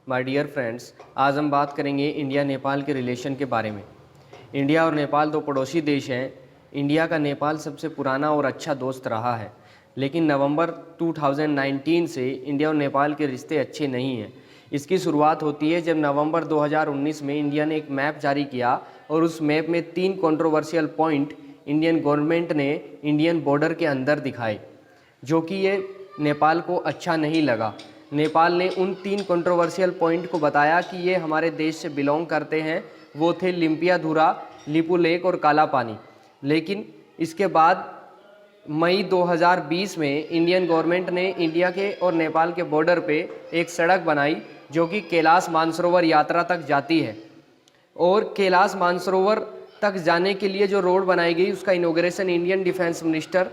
My dear friends, आज हम बात करेंगे इंडिया नेपाल के रिलेशन के बारे में। इंडिया और नेपाल दो पड़ोसी देश हैं। इंडिया का नेपाल सबसे पुराना और अच्छा दोस्त रहा है, लेकिन नवंबर 2019 से इंडिया और नेपाल के रिश्ते अच्छे नहीं हैं। इसकी शुरुआत होती है जब नवंबर 2019 में इंडिया ने एक मैप जारी किया और उस मैप में 3 कंट्रोवर्शियल पॉइंट इंडियन गवर्नमेंट ने इंडियन बॉर्डर के अंदर दिखाए, जो कि ये नेपाल को अच्छा नहीं लगा। नेपाल ने उन 3 कंट्रोवर्शियल पॉइंट को बताया कि ये हमारे देश से बिलोंग करते हैं। वो थे लिम्पियाधुरा, लिपू लेक और काला पानी। लेकिन इसके बाद मई 2020 में इंडियन गवर्नमेंट ने इंडिया के और नेपाल के बॉर्डर पे एक सड़क बनाई जो कि कैलाश मानसरोवर यात्रा तक जाती है। और कैलाश मानसरोवर तक जाने के लिए जो रोड बनाई गई उसका इनॉग्रेशन इंडियन डिफेंस मिनिस्टर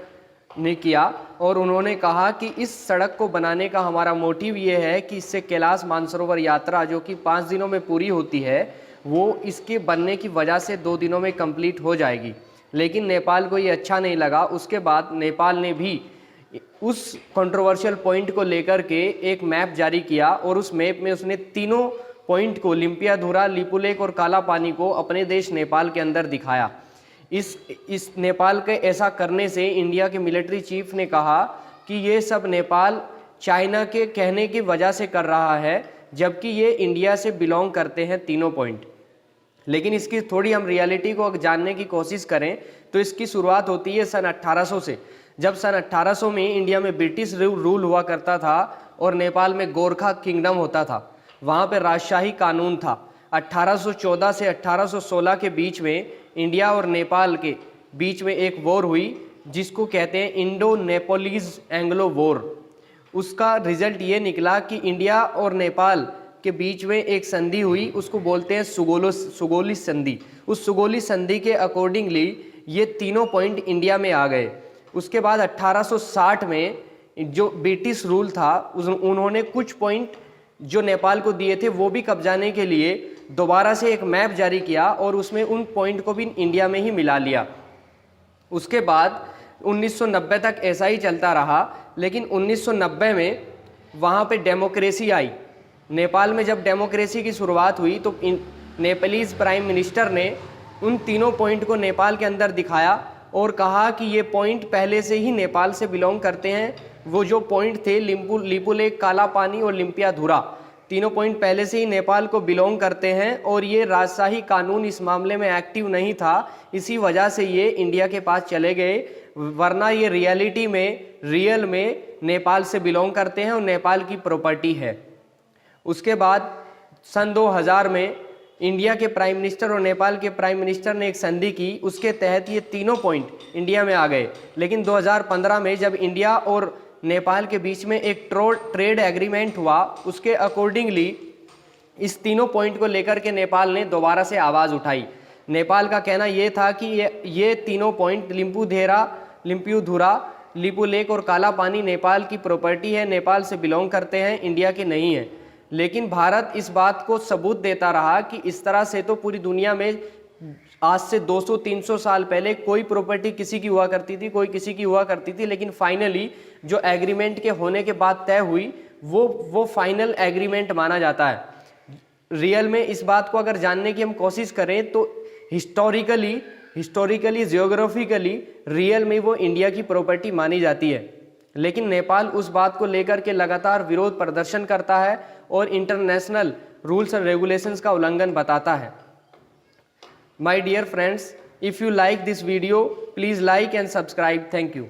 ने किया और उन्होंने कहा कि इस सड़क को बनाने का हमारा मोटिव ये है कि इससे कैलाश मानसरोवर यात्रा जो कि 5 दिनों में पूरी होती है वो इसके बनने की वजह से 2 दिनों में कंप्लीट हो जाएगी। लेकिन नेपाल को ये अच्छा नहीं लगा। उसके बाद नेपाल ने भी उस कंट्रोवर्शियल पॉइंट को लेकर के एक मैप जारी किया और उस मैप में उसने तीनों पॉइंट को लिम्पियाधुरा, लिपू लेक और काला पानी को अपने देश नेपाल के अंदर दिखाया। इस नेपाल के ऐसा करने से इंडिया के मिलिट्री चीफ ने कहा कि ये सब नेपाल चाइना के कहने की वजह से कर रहा है, जबकि ये इंडिया से बिलोंग करते हैं तीनों पॉइंट। लेकिन इसकी थोड़ी हम रियलिटी को जानने की कोशिश करें तो इसकी शुरुआत होती है सन 1800 से। जब सन 1800 में इंडिया में ब्रिटिश रूल हुआ करता था और नेपाल में गोरखा किंगडम होता था, वहाँ पे राजशाही कानून था। 1814 से 1816 के बीच में इंडिया और नेपाल के बीच में एक वॉर हुई जिसको कहते हैं इंडो नेपोलीज एंग्लो वॉर। उसका रिजल्ट ये निकला कि इंडिया और नेपाल के बीच में एक संधि हुई, उसको बोलते हैं सुगोली संधि। उस सुगोली संधि के अकॉर्डिंगली ये तीनों पॉइंट इंडिया में आ गए। उसके बाद 1860 में जो ब्रिटिश रूल था उन्होंने कुछ पॉइंट जो नेपाल को दिए थे वो भी कब्जाने के लिए दोबारा से एक मैप जारी किया और उसमें उन पॉइंट को भी इंडिया में ही मिला लिया। उसके बाद 1990 तक ऐसा ही चलता रहा। लेकिन 1990 में वहाँ पे डेमोक्रेसी आई। नेपाल में जब डेमोक्रेसी की शुरुआत हुई तो नेपालीज प्राइम मिनिस्टर ने उन तीनों पॉइंट को नेपाल के अंदर दिखाया और कहा कि ये पॉइंट पहले से ही नेपाल से बिलोंग करते हैं। वो जो पॉइंट थे लिपू लेक, काला पानी और लिम्पियाधुरा, तीनों पॉइंट पहले से ही नेपाल को बिलोंग करते हैं और ये राजशाही कानून इस मामले में एक्टिव नहीं था, इसी वजह से ये इंडिया के पास चले गए। वरना ये रियल में नेपाल से बिलोंग करते हैं और नेपाल की प्रॉपर्टी है। उसके बाद सन 2000 में इंडिया के प्राइम मिनिस्टर और नेपाल के प्राइम मिनिस्टर ने एक संधि की, उसके तहत ये तीनों पॉइंट इंडिया में आ गए। लेकिन 2015 में जब इंडिया और नेपाल के बीच में एक ट्रेड एग्रीमेंट हुआ, उसके अकॉर्डिंगली इस तीनों पॉइंट को लेकर के नेपाल ने दोबारा से आवाज़ उठाई। नेपाल का कहना ये था कि ये तीनों पॉइंट लिम्पियाधुरा, लिपू लेक और काला पानी नेपाल की प्रॉपर्टी है, नेपाल से बिलोंग करते हैं, इंडिया के नहीं है। लेकिन भारत इस बात को सबूत देता रहा कि इस तरह से तो पूरी दुनिया में आज से 200-300 साल पहले कोई प्रॉपर्टी किसी की हुआ करती थी, कोई किसी की हुआ करती थी। लेकिन फाइनली जो एग्रीमेंट के होने के बाद तय हुई वो फाइनल एग्रीमेंट माना जाता है। रियल में इस बात को अगर जानने की हम कोशिश करें तो हिस्टोरिकली जियोग्राफिकली रियल में वो इंडिया की प्रॉपर्टी मानी जाती है। लेकिन नेपाल उस बात को लेकर के लगातार विरोध प्रदर्शन करता है और इंटरनेशनल रूल्स एंड रेगुलेशंस का उल्लंघन बताता है। My dear friends, if you like this video, please like and subscribe. Thank you.